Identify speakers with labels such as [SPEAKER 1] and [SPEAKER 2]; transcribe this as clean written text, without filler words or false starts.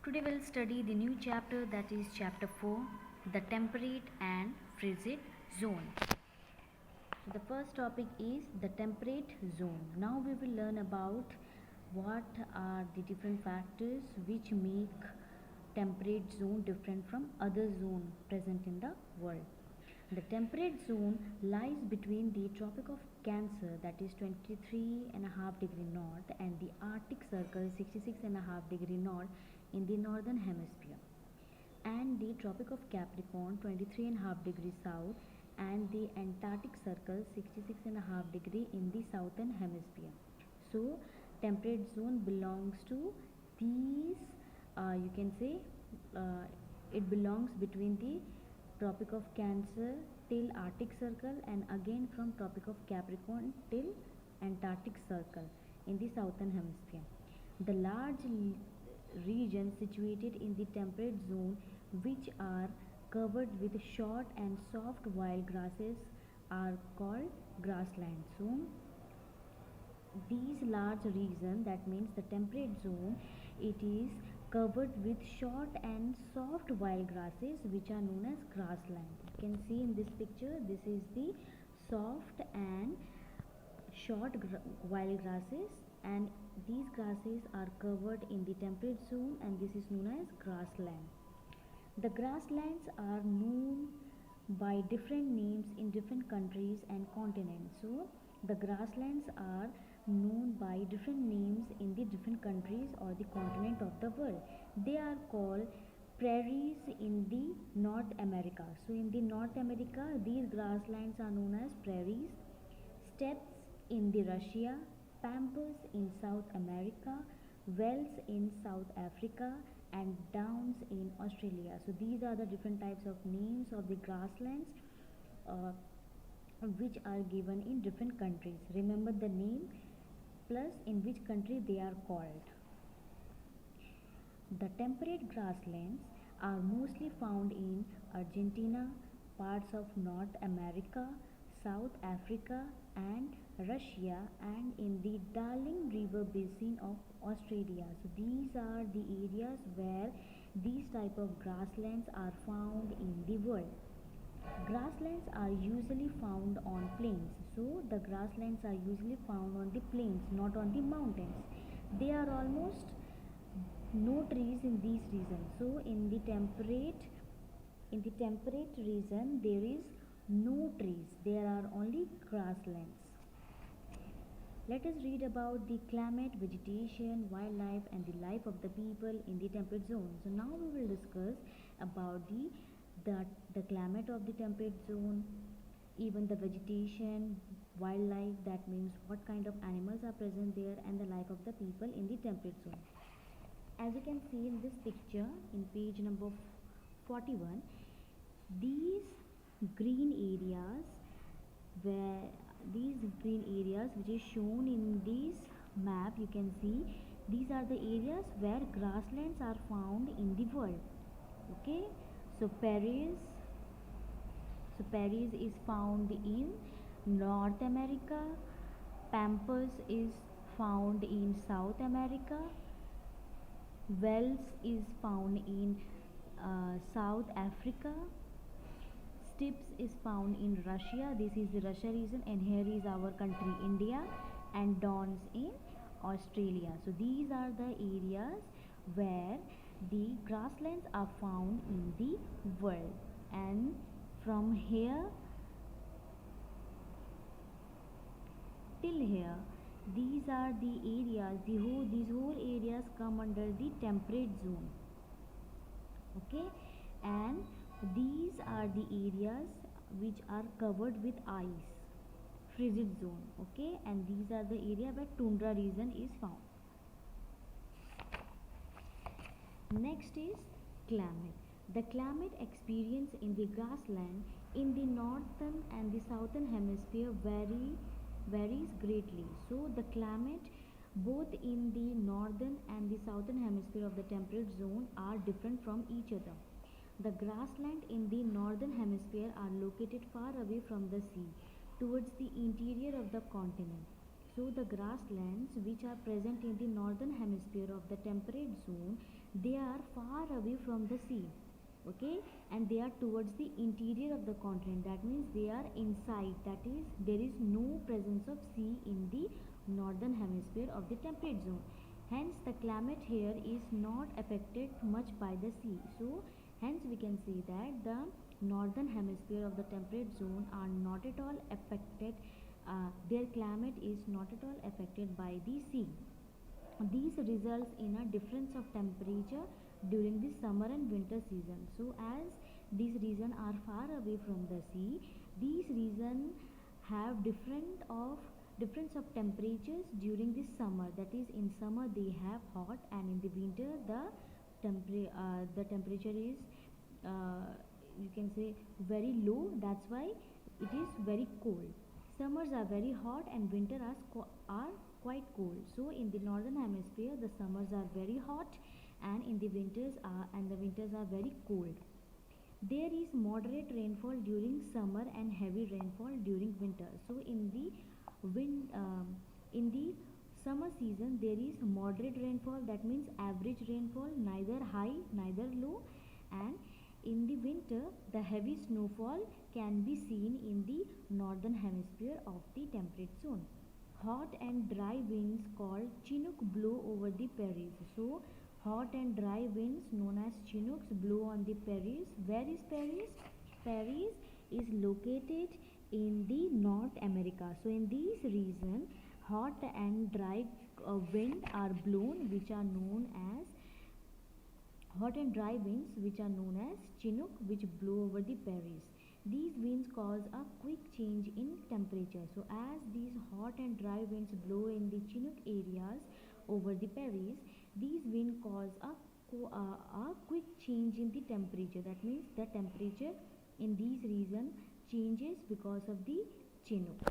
[SPEAKER 1] Today we'll study the new chapter, that is chapter 4, the temperate and frigid zone. So the first topic is the temperate zone. Now we will learn about what are the different factors which make temperate zone different from other zone present in the world. The temperate zone lies between the Tropic of Cancer, that is 23.5 degree north, and the Arctic Circle, 66.5 degree north in the northern hemisphere, and the Tropic of Capricorn, 23.5 degree south, and the Antarctic Circle, 66.5 degree in the southern hemisphere. So temperate zone belongs to these, you can say, it belongs between the Tropic of Cancer till Arctic Circle, and again from Tropic of Capricorn till Antarctic Circle in the southern hemisphere. The large regions situated in the temperate zone, which are covered with short and soft wild grasses, are called grasslands. So these large region, that means the temperate zone, it is covered with short and soft wild grasses, which are known as grassland. You can see in this picture, this is the soft and short wild grasses, and these grasses are covered in the temperate zone, and this is known as grassland. The grasslands are known by different names in different countries and continents. So the grasslands are known by different names in the different countries or the continent of the world. They are called prairies in the North America. So in the North America, these grasslands are known as prairies. Steppes in the Russia, pampas in South America, wells in South Africa, and downs in Australia. So these are the different types of names of the grasslands which are given in different countries. Remember the name plus in which country they are called. The temperate grasslands are mostly found in Argentina, parts of North America, South Africa, and Russia, and in the Darling River basin of Australia. So these are the areas where these type of grasslands are found in the world. Grasslands are usually found on plains. So the grasslands are usually found on the plains, not on the mountains. There are almost no trees in these regions. So in the temperate region there is no trees. There are only grasslands. Let us read about the climate, vegetation, wildlife, and the life of the people in the temperate zone. So now we will discuss about the climate of the temperate zone, even the vegetation, wildlife, that means what kind of animals are present there, and the life of the people in the temperate zone. As you can see in this picture in page number 41, these green areas which is shown in this map, you can see these are the areas where grasslands are found in the world. Okay, so Paris is found in North America, Pampas is found in South America, Wales is found in South Africa, Steppes is found in Russia, this is the Russia region, and here is our country India, and downs in Australia. So these are the areas where the grasslands are found in the world, and from here till here, these are the areas, these whole areas come under the temperate zone. Okay, and these are the areas which are covered with ice, frigid zone. Okay, and these are the area where tundra region is found. Next is climate. The climate experience in the grassland in the northern and the southern hemisphere varies greatly. So the climate both in the northern and the southern hemisphere of the temperate zone are different from each other. The grassland in the northern hemisphere are located far away from the sea, towards the interior of the continent. So the grasslands which are present in the northern hemisphere of the temperate zone, they are far away from the sea, okay, and they are towards the interior of the continent. That means they are inside, that is there is no presence of sea in the northern hemisphere of the temperate zone. Hence the climate here is not affected much by the sea. So hence we can say that the northern hemisphere of the temperate zone are not at all affected, their climate is not at all affected by the sea. These results in a difference of temperature during the summer and winter season. So as these regions are far away from the sea, these regions have difference of temperatures during the summer. That is, in summer they have hot, and in the winter the temperature is, you can say, very low. That's why it is very cold. Summers are very hot and winter are quite cold. So in the northern hemisphere the summers are very hot, and in the winters are very cold. There is moderate rainfall during summer and heavy rainfall during winter. So in the summer season there is moderate rainfall, that means average rainfall, neither high neither low, and in the winter the heavy snowfall can be seen in the northern hemisphere of the temperate zone. Hot and dry winds called Chinook blow over the prairies. So hot and dry winds known as Chinooks blow on the prairies. Where is Paris? Paris is located in the North America. So in this region hot and dry wind are blown, which are known as hot and dry winds, which are known as Chinook, which blow over the prairies. These winds cause a quick change in temperature. So as these hot and dry winds blow in the Chinook areas over the prairies, these winds cause a quick change in the temperature. That means the temperature in these regions changes because of the Chinook.